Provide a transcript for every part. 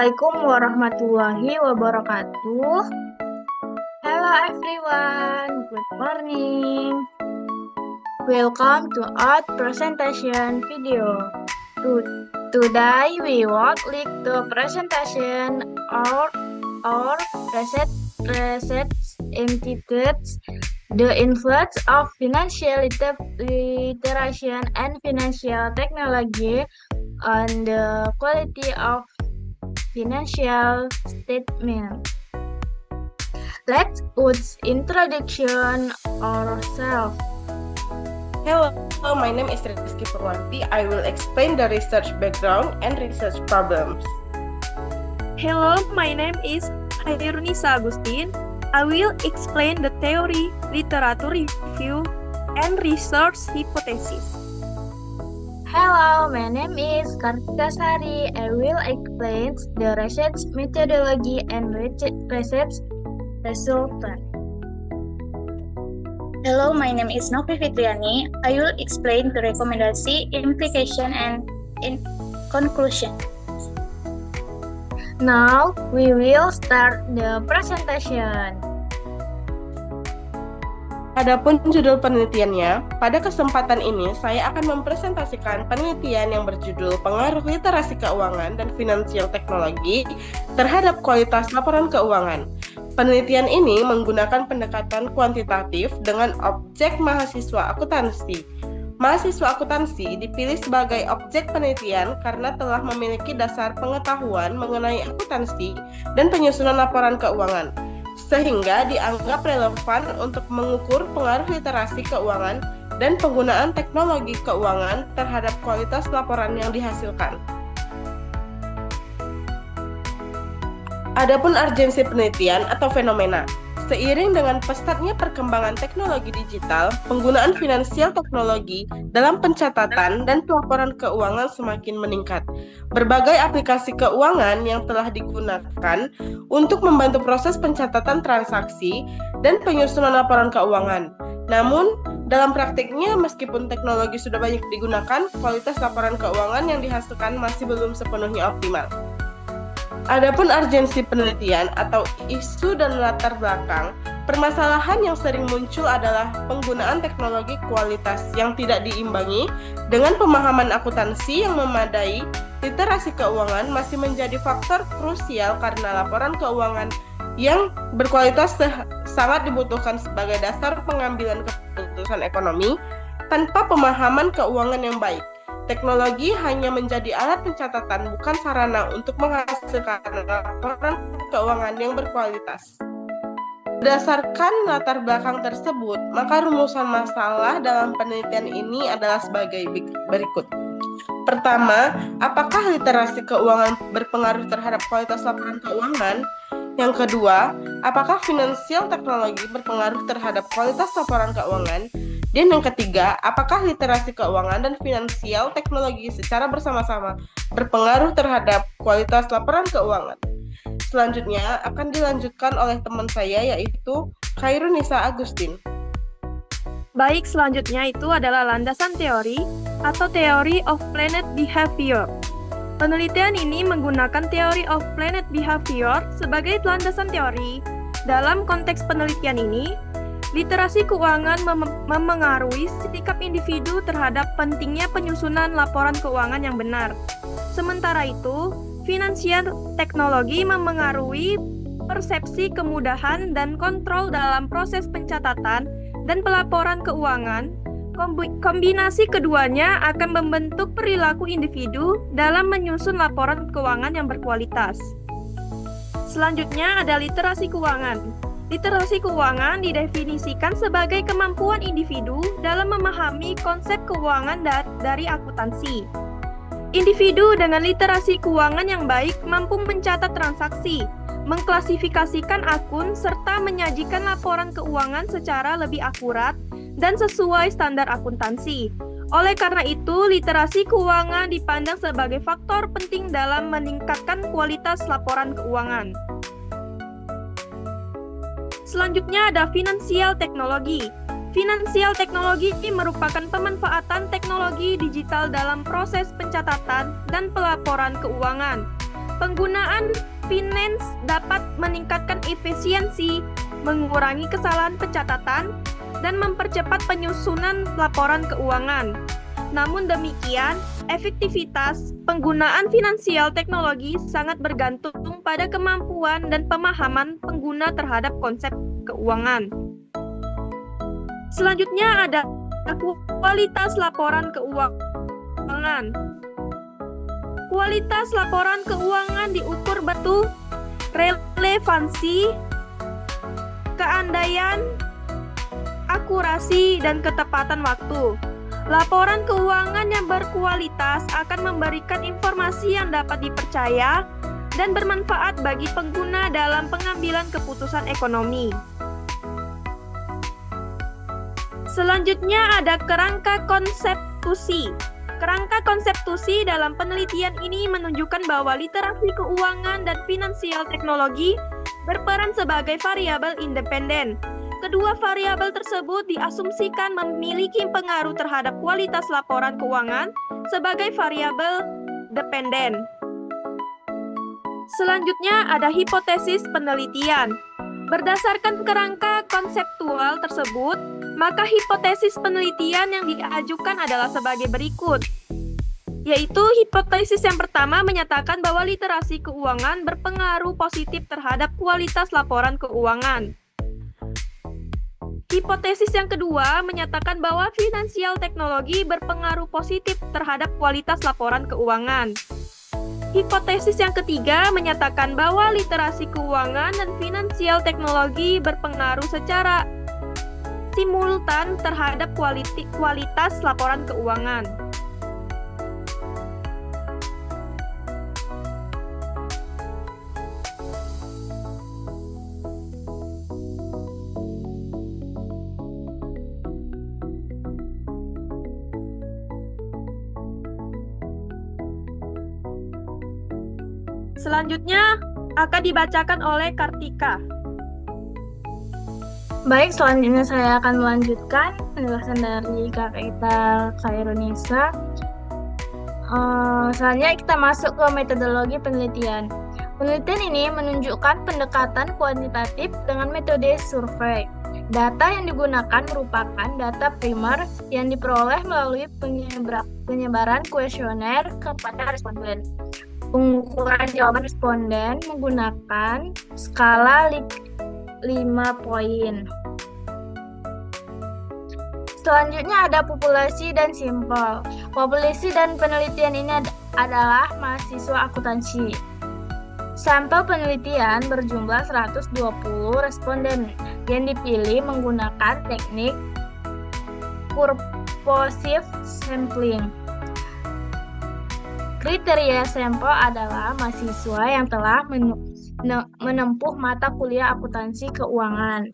Assalamualaikum warahmatullahi wabarakatuh. Hello everyone, good morning. Welcome to our presentation video. Today we will look the presentation or research entities the influence of financial literacy and financial technology on the quality of financial statement. Let's introduction ourselves. Hello, my name is Rizky Purwanti. I will explain the research background and research problems. Hello, my name is Hairunisa Agustin. I will explain the theory, literature review, and research hypothesis. Hello, my name is Kartika Sari. I will explain the research methodology and research resultant. Hello, my name is Novi Fitriani. I will explain the recommendation, implication, and conclusion. Now, we will start the presentation. Adapun judul penelitiannya, pada kesempatan ini saya akan mempresentasikan penelitian yang berjudul Pengaruh Literasi Keuangan dan Finansial Teknologi terhadap Kualitas Laporan Keuangan. Penelitian ini menggunakan pendekatan kuantitatif dengan objek mahasiswa akuntansi. Mahasiswa akuntansi dipilih sebagai objek penelitian karena telah memiliki dasar pengetahuan mengenai akuntansi dan penyusunan laporan keuangan, sehingga dianggap relevan untuk mengukur pengaruh literasi keuangan dan penggunaan teknologi keuangan terhadap kualitas laporan yang dihasilkan. Adapun urgensi penelitian atau fenomena. Seiring dengan pesatnya perkembangan teknologi digital, penggunaan finansial teknologi dalam pencatatan dan pelaporan keuangan semakin meningkat. Berbagai aplikasi keuangan yang telah digunakan untuk membantu proses pencatatan transaksi dan penyusunan laporan keuangan. Namun, dalam praktiknya, meskipun teknologi sudah banyak digunakan, kualitas laporan keuangan yang dihasilkan masih belum sepenuhnya optimal. Adapun urgensi penelitian atau isu dan latar belakang, permasalahan yang sering muncul adalah penggunaan teknologi kualitas yang tidak diimbangi dengan pemahaman akuntansi yang memadai. Literasi keuangan masih menjadi faktor krusial karena laporan keuangan yang berkualitas sangat dibutuhkan sebagai dasar pengambilan keputusan ekonomi. Tanpa pemahaman keuangan yang baik, teknologi hanya menjadi alat pencatatan, bukan sarana untuk menghasilkan laporan keuangan yang berkualitas. Berdasarkan latar belakang tersebut, maka rumusan masalah dalam penelitian ini adalah sebagai berikut. Pertama, apakah literasi keuangan berpengaruh terhadap kualitas laporan keuangan? Yang kedua, apakah finansial teknologi berpengaruh terhadap kualitas laporan keuangan? Dan yang ketiga, apakah literasi keuangan dan finansial teknologi secara bersama-sama berpengaruh terhadap kualitas laporan keuangan? Selanjutnya akan dilanjutkan oleh teman saya, yaitu Hairunisa Agustin. Baik, selanjutnya itu adalah landasan teori atau Theory of Planet Behavior. Penelitian ini menggunakan Theory of Planet Behavior sebagai landasan teori. Dalam konteks penelitian ini, literasi keuangan memengaruhi sikap individu terhadap pentingnya penyusunan laporan keuangan yang benar. Sementara itu, finansial teknologi memengaruhi persepsi kemudahan dan kontrol dalam proses pencatatan dan pelaporan keuangan. Kombinasi keduanya akan membentuk perilaku individu dalam menyusun laporan keuangan yang berkualitas. Selanjutnya ada literasi keuangan. Literasi keuangan didefinisikan sebagai kemampuan individu dalam memahami konsep keuangan dari akuntansi. Individu dengan literasi keuangan yang baik mampu mencatat transaksi, mengklasifikasikan akun, serta menyajikan laporan keuangan secara lebih akurat dan sesuai standar akuntansi. Oleh karena itu, literasi keuangan dipandang sebagai faktor penting dalam meningkatkan kualitas laporan keuangan. Selanjutnya ada finansial teknologi. Finansial teknologi merupakan pemanfaatan teknologi digital dalam proses pencatatan dan pelaporan keuangan. Penggunaan finance dapat meningkatkan efisiensi, mengurangi kesalahan pencatatan, dan mempercepat penyusunan laporan keuangan. Namun demikian, efektivitas penggunaan finansial teknologi sangat bergantung pada kemampuan dan pemahaman pengguna terhadap konsep keuangan. Selanjutnya ada kualitas laporan keuangan. Kualitas laporan keuangan diukur batu relevansi, keandaian, akurasi, dan ketepatan waktu. Laporan keuangan yang berkualitas akan memberikan informasi yang dapat dipercaya dan bermanfaat bagi pengguna dalam pengambilan keputusan ekonomi. Selanjutnya ada kerangka konseptusi. Kerangka konseptusi dalam penelitian ini menunjukkan bahwa literasi keuangan dan finansial teknologi berperan sebagai variabel independen. Kedua variabel tersebut diasumsikan memiliki pengaruh terhadap kualitas laporan keuangan sebagai variabel dependen. Selanjutnya ada hipotesis penelitian. Berdasarkan kerangka konseptual tersebut, maka hipotesis penelitian yang diajukan adalah sebagai berikut, yaitu hipotesis yang pertama menyatakan bahwa literasi keuangan berpengaruh positif terhadap kualitas laporan keuangan. Hipotesis yang kedua menyatakan bahwa finansial teknologi berpengaruh positif terhadap kualitas laporan keuangan. Hipotesis yang ketiga menyatakan bahwa literasi keuangan dan finansial teknologi berpengaruh secara simultan terhadap kualitas laporan keuangan. Selanjutnya akan dibacakan oleh Kartika. Baik, selanjutnya saya akan melanjutkan penjelasan dari kakak kita, Khairunisa. Selanjutnya kita masuk ke metodologi penelitian. Penelitian ini menunjukkan pendekatan kuantitatif dengan metode survei. Data yang digunakan merupakan data primer yang diperoleh melalui penyebaran kuesioner kepada responden. Pengukuran jawaban responden menggunakan skala 5 poin. Selanjutnya ada populasi dan sampel. Populasi dan penelitian ini adalah mahasiswa akuntansi. Sampel penelitian berjumlah 120 responden yang dipilih menggunakan teknik purposive sampling. Kriteria sampel adalah mahasiswa yang telah menempuh mata kuliah akuntansi keuangan.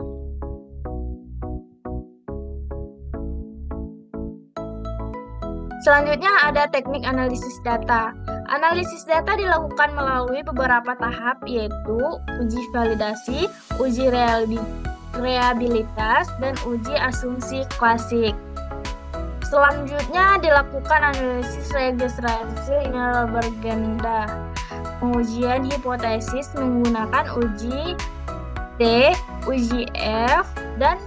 Selanjutnya ada teknik analisis data. Analisis data dilakukan melalui beberapa tahap, yaitu uji validasi, uji reliabilitas, dan uji asumsi klasik. Selanjutnya dilakukan analisis registrasi inilah berganda. Pengujian hipotesis menggunakan uji T, uji F, dan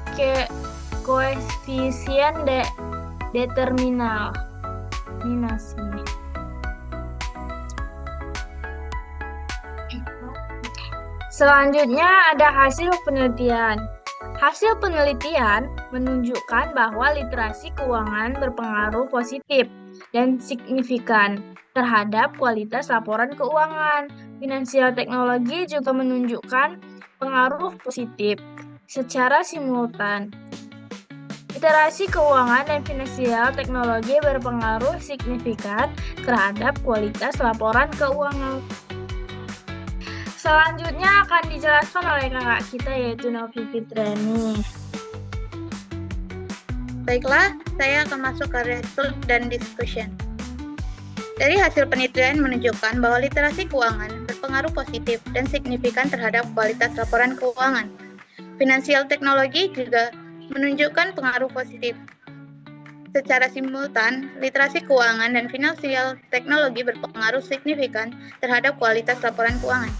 koefisien determinasi. Selanjutnya ada hasil penelitian. Hasil penelitian menunjukkan bahwa literasi keuangan berpengaruh positif dan signifikan terhadap kualitas laporan keuangan. Finansial teknologi juga menunjukkan pengaruh positif secara simultan. Literasi keuangan dan finansial teknologi berpengaruh signifikan terhadap kualitas laporan keuangan. Selanjutnya akan dijelaskan oleh kakak kita, yaitu Novi Fitriani. Baiklah, saya akan masuk ke result dan discussion. Dari hasil penelitian menunjukkan bahwa literasi keuangan berpengaruh positif dan signifikan terhadap kualitas laporan keuangan. Finansial teknologi juga menunjukkan pengaruh positif. Secara simultan, literasi keuangan dan finansial teknologi berpengaruh signifikan terhadap kualitas laporan keuangan.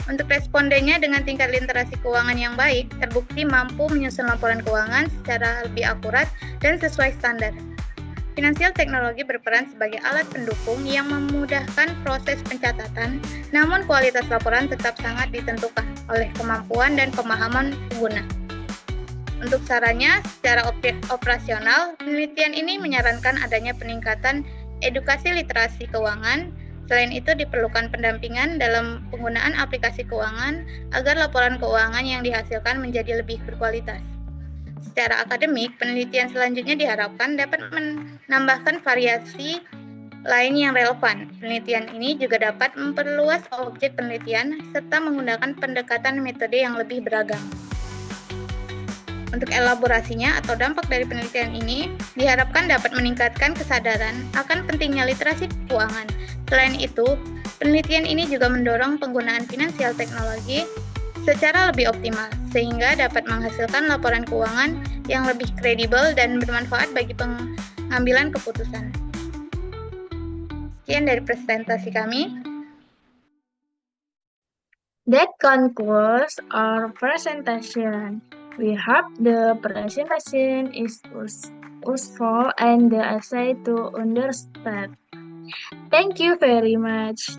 Untuk respondennya dengan tingkat literasi keuangan yang baik, terbukti mampu menyusun laporan keuangan secara lebih akurat dan sesuai standar. Finansial teknologi berperan sebagai alat pendukung yang memudahkan proses pencatatan, namun kualitas laporan tetap sangat ditentukan oleh kemampuan dan pemahaman pengguna. Untuk sarannya, secara operasional, penelitian ini menyarankan adanya peningkatan edukasi literasi keuangan. Selain itu, diperlukan pendampingan dalam penggunaan aplikasi keuangan agar laporan keuangan yang dihasilkan menjadi lebih berkualitas. Secara akademik, penelitian selanjutnya diharapkan dapat menambahkan variasi lain yang relevan. Penelitian ini juga dapat memperluas objek penelitian serta menggunakan pendekatan metode yang lebih beragam. Untuk elaborasinya atau dampak dari penelitian ini diharapkan dapat meningkatkan kesadaran akan pentingnya literasi keuangan. Selain itu, penelitian ini juga mendorong penggunaan finansial teknologi secara lebih optimal, sehingga dapat menghasilkan laporan keuangan yang lebih kredibel dan bermanfaat bagi pengambilan keputusan. Sekian dari presentasi kami. That concludes our presentation. We hope the presentation is useful and the essay to understand. Thank you very much.